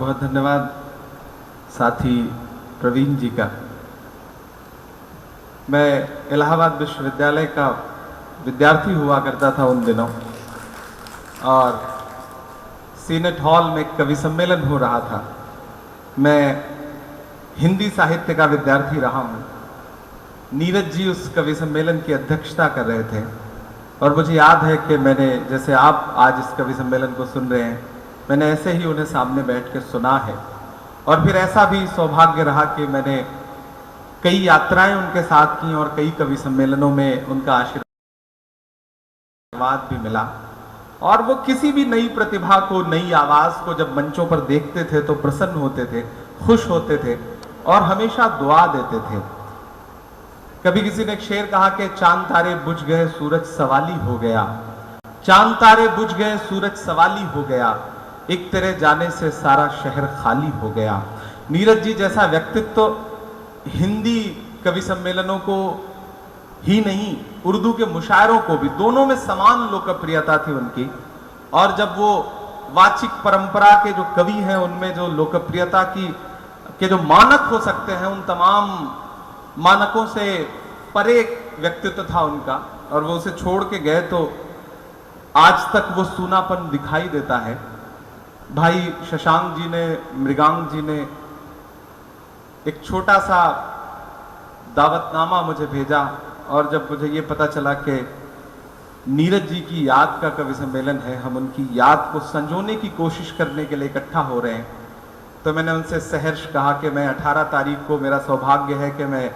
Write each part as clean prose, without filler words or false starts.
बहुत धन्यवाद साथी प्रवीण जी का। मैं इलाहाबाद विश्वविद्यालय का विद्यार्थी हुआ करता था उन दिनों, और सीनेट हॉल में कवि सम्मेलन हो रहा था। मैं हिंदी साहित्य का विद्यार्थी रहा हूँ। नीरज जी उस कवि सम्मेलन की अध्यक्षता कर रहे थे, और मुझे याद है कि मैंने, जैसे आप आज इस कवि सम्मेलन को सुन रहे हैं, मैंने ऐसे ही उन्हें सामने बैठ के सुना है। और फिर ऐसा भी सौभाग्य रहा कि मैंने कई यात्राएं उनके साथ की और कई कवि सम्मेलनों में उनका आशीर्वाद भी मिला। और वो किसी भी नई प्रतिभा को, नई आवाज को जब मंचों पर देखते थे तो प्रसन्न होते थे, खुश होते थे और हमेशा दुआ देते थे। कभी किसी ने एक शेर कहा कि चांद तारे बुझ गए सूरज सवाली हो गया, चांद तारे बुझ गए सूरज सवाली हो गया, एक तेरे जाने से सारा शहर खाली हो गया। नीरज जी जैसा व्यक्तित्व हिंदी कवि सम्मेलनों को ही नहीं, उर्दू के मुशायरों को भी, दोनों में समान लोकप्रियता थी उनकी। और जब वो वाचिक परंपरा के जो कवि हैं उनमें जो लोकप्रियता के जो मानक हो सकते हैं, उन तमाम मानकों से परे व्यक्तित्व था उनका, और वो उसे छोड़ के गए तो आज तक वो सूनापन दिखाई देता है। भाई शशांक जी ने, मृगांक जी ने एक छोटा सा दावतनामा मुझे भेजा, और जब मुझे ये पता चला कि नीरज जी की याद का कवि सम्मेलन है, हम उनकी याद को संजोने की कोशिश करने के लिए इकट्ठा हो रहे हैं, तो मैंने उनसे सहर्ष कहा कि मैं 18 तारीख को, मेरा सौभाग्य है कि मैं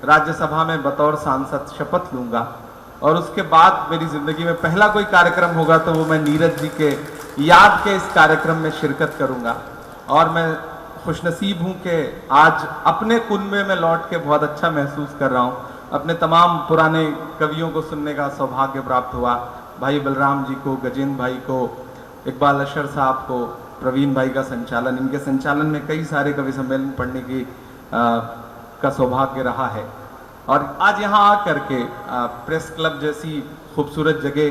राज्यसभा में बतौर सांसद शपथ लूंगा, और उसके बाद मेरी जिंदगी में पहला कोई कार्यक्रम होगा तो वो मैं नीरज जी के याद के इस कार्यक्रम में शिरकत करूंगा। और मैं खुशनसीब हूं कि आज अपने कुनबे में लौट के बहुत अच्छा महसूस कर रहा हूं। अपने तमाम पुराने कवियों को सुनने का सौभाग्य प्राप्त हुआ। भाई बलराम जी को, गजेंद्र भाई को, इकबाल अशर साहब को, प्रवीण भाई का संचालन, इनके संचालन में कई सारे कवि सम्मेलन पढ़ने की का सौभाग्य रहा है। और आज यहाँ आकर के प्रेस क्लब जैसी खूबसूरत जगह,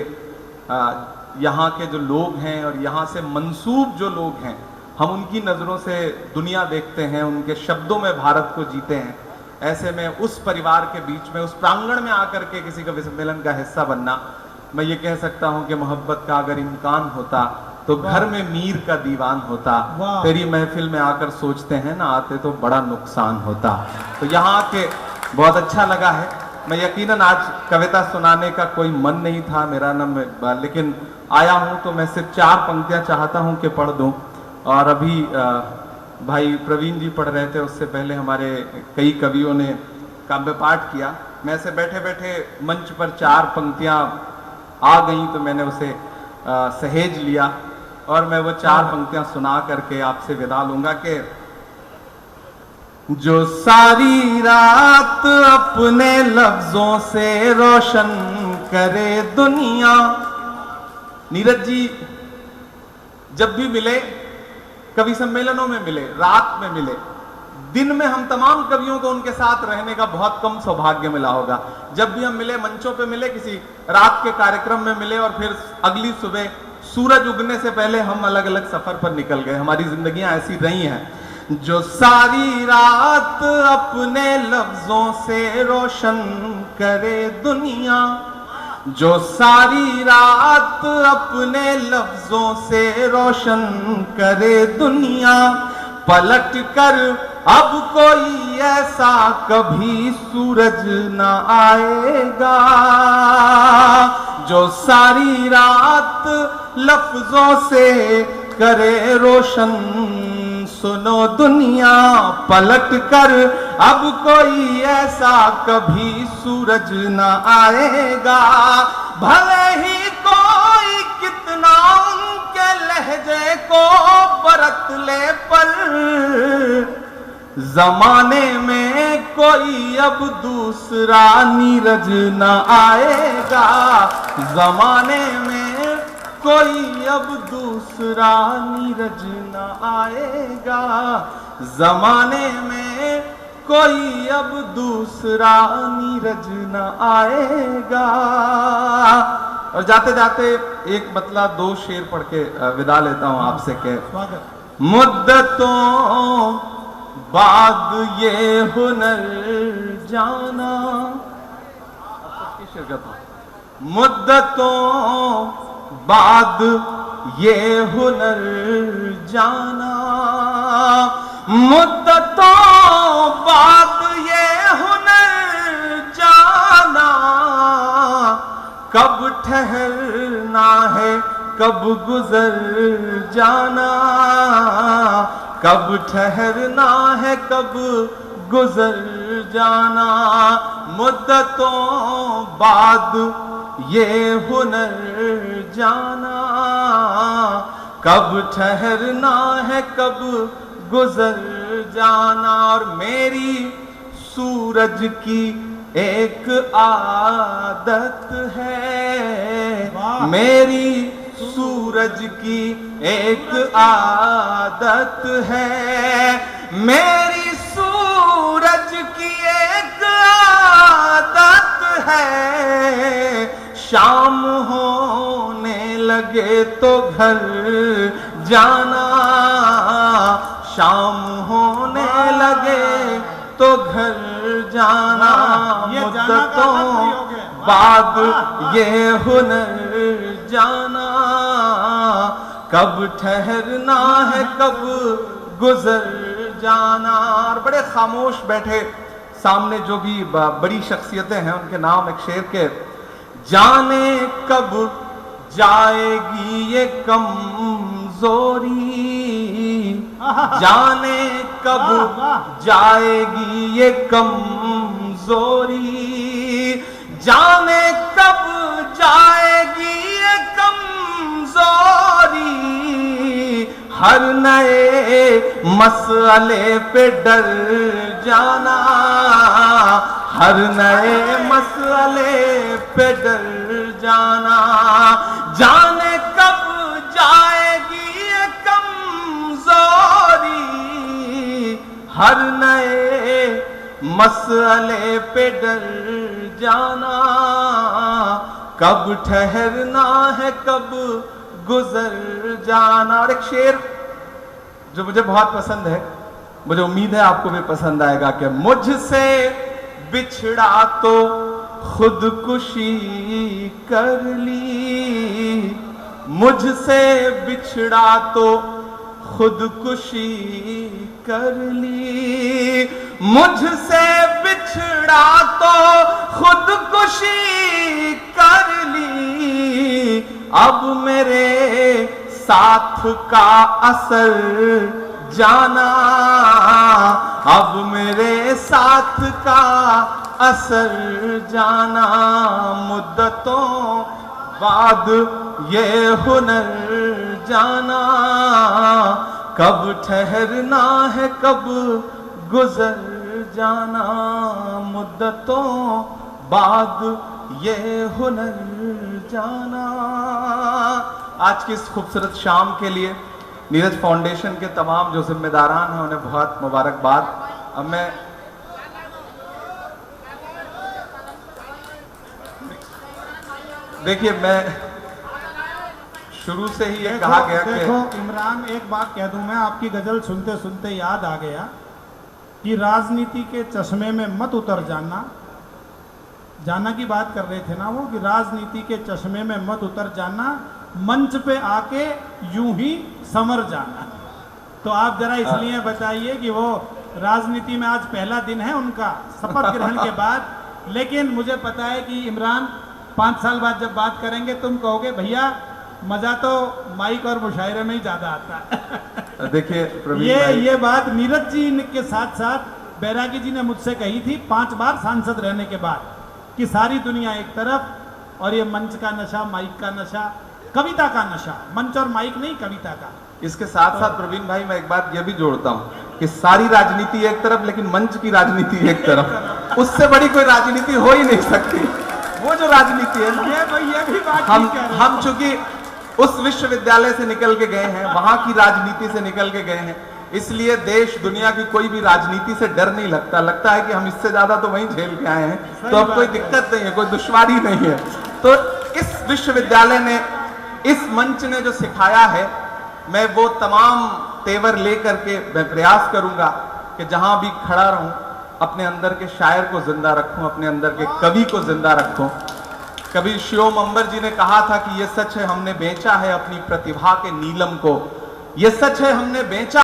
यहाँ के जो लोग हैं और यहाँ से मंसूब जो लोग हैं, हम उनकी नज़रों से दुनिया देखते हैं, उनके शब्दों में भारत को जीते हैं। ऐसे में उस परिवार के बीच में, उस प्रांगण में आकर के किसी कवि सम्मेलन का हिस्सा बनना, मैं ये कह सकता हूँ कि मोहब्बत का अगर इम्कान होता तो घर में मीर का दीवान होता। तेरी महफिल में आकर सोचते हैं ना आते तो बड़ा नुकसान होता। तो यहाँ आके बहुत अच्छा लगा है। मैं यकीनन आज कविता सुनाने का कोई मन नहीं था मेरा, न लेकिन आया हूँ तो मैं सिर्फ 4 पंक्तियाँ चाहता हूँ कि पढ़ दूँ। और अभी भाई प्रवीण जी पढ़ रहे थे, उससे पहले हमारे कई कवियों ने काव्य पाठ किया। मैं से बैठे बैठे मंच पर 4 पंक्तियाँ आ गई तो मैंने उसे सहेज लिया, और मैं वो 4 पंक्तियाँ सुना करके आपसे विदा लूंगा कि जो सारी रात अपने लफ्जों से रोशन करे दुनिया। नीरज जी जब भी मिले, कवि सम्मेलनों में मिले, रात में मिले, दिन में हम तमाम कवियों को उनके साथ रहने का बहुत कम सौभाग्य मिला होगा। जब भी हम मिले, मंचों पे मिले, किसी रात के कार्यक्रम में मिले, और फिर अगली सुबह सूरज उगने से पहले हम अलग अलग सफर पर निकल गए। हमारी जिंदगियां ऐसी रही हैं। जो सारी रात अपने लफ्जों से रोशन करे दुनिया, जो सारी रात अपने लफ्जों से रोशन करे दुनिया, पलट कर अब कोई ऐसा कभी सूरज न आएगा। जो सारी रात लफ्जों से करे रोशन, सुनो दुनिया, पलट कर अब कोई ऐसा कभी सूरज न आएगा। भले ही कोई कितना उनके लहजे को बरत ले, पर जमाने में कोई अब दूसरा नीरज न आएगा। जमाने में कोई अब दूसरा नीरज न आएगा। जमाने में कोई अब दूसरा नीरज न आएगा। और जाते जाते एक मतलब 2 शेर पढ़ के विदा लेता हूं आपसे के मुद्दतों बाद ये हुनर जाना, मुद्दतों बाद ये हुनर जाना, मुद्दतों बाद ये हुनर जाना, कब ठहरना है कब गुजर जाना, कब ठहरना है कब गुजर जाना, मुद्दतों बाद ये हुनर जाना, कब ठहरना है कब गुजर जाना। और मेरी सूरज की एक आदत है, मेरी सूरज की एक आदत है, मेरी सूरज की एक आदत है, शाम होने लगे तो घर जाना, शाम होने लगे तो घर जाना, मुद्दतों बाद ये हुनर जाना, कब ठहरना है कब गुजर जाना। और बड़े खामोश बैठे सामने जो भी बड़ी शख्सियतें हैं उनके नाम एक शेर के, जाने कब जाएगी ये कमजोरी, जाने कब जाएगी ये कमजोरी, जाने कब जाएगी ये कमजोरी, हर नए मसले पे डर जाना, हर नए मसले पे डर जाना, जाने कब जाएगी ये कमजोरी, हर नए मसले पे डर जाना, कब ठहरना है कब गुजर जाना। और एक शेर जो मुझे बहुत पसंद है, मुझे उम्मीद है आपको भी पसंद आएगा, कि मुझसे बिछड़ा तो खुदकुशी कर ली, मुझसे बिछड़ा तो खुदकुशी कर ली, मुझसे बिछड़ा तो खुदकुशी कर ली, अब मेरे साथ का असर जाना, अब मेरे साथ का असर जाना, मुद्दतों बाद ये हुनर जाना, कब ठहरना है कब गुजर जाना, मुद्दतों बाद ये हुनर जाना। आज की इस खूबसूरत शाम के लिए नीरज फाउंडेशन के तमाम जो जिम्मेदारान हैं उन्हें बहुत मुबारकबाद। अब मैं देखिए, मैं शुरू से ही ये कहा गया कि देखो इमरान, एक बात कह दूं मैं, आपकी गजल सुनते सुनते याद आ गया कि राजनीति के चश्मे में मत उतर जाना, जाना की बात कर रहे थे ना वो, कि राजनीति के चश्मे में मत उतर जाना, मंच पे आके यूं ही समर जाना। तो आप जरा इसलिए बताइए कि वो राजनीति में आज पहला दिन है उनका शपथ ग्रहण के बाद, लेकिन मुझे पता है कि इमरान 5 साल बाद जब बात करेंगे तुम कहोगे भैया मजा तो माइक और मुशायरे में ही ज्यादा आता है। देखिए ये बात नीरज जी के साथ साथ बैरागी जी ने मुझसे कही थी 5 बार सांसद रहने के बाद, कि सारी दुनिया एक तरफ और ये मंच का नशा, माइक का नशा, कविता का नशा, मंच और माइक नहीं कविता का। इसके साथ साथ प्रवीण भाई मैं एक बात ये भी जोड़ता हूँ कि सारी राजनीति एक तरफ लेकिन मंच की राजनीति एक तरफ, उससे बड़ी कोई राजनीति हो ही नहीं सकती। वो जो राजनीति है ये भी बात हम चूंकि उस विश्वविद्यालय से निकल के गए हैं, वहां की राजनीति से निकल के गए हैं, इसलिए देश दुनिया की कोई भी राजनीति से डर नहीं लगता। लगता है कि हम इससे ज्यादा तो वहीं झेल के आए हैं, तो अब कोई दिक्कत नहीं है, कोई दुश्वारी नहीं है। तो इस विश्वविद्यालय ने, इस मंच ने जो सिखाया है, मैं वो तमाम तेवर लेकर के मैं प्रयास करूंगा कि जहां भी खड़ा रहूं अपने अंदर के शायर को जिंदा रखूं, अपने अंदर के कवि को जिंदा रखूं। कभी शिवम अंबर जी ने कहा था कि यह सच है हमने बेचा है अपनी प्रतिभा के नीलम को, यह सच है हमने बेचा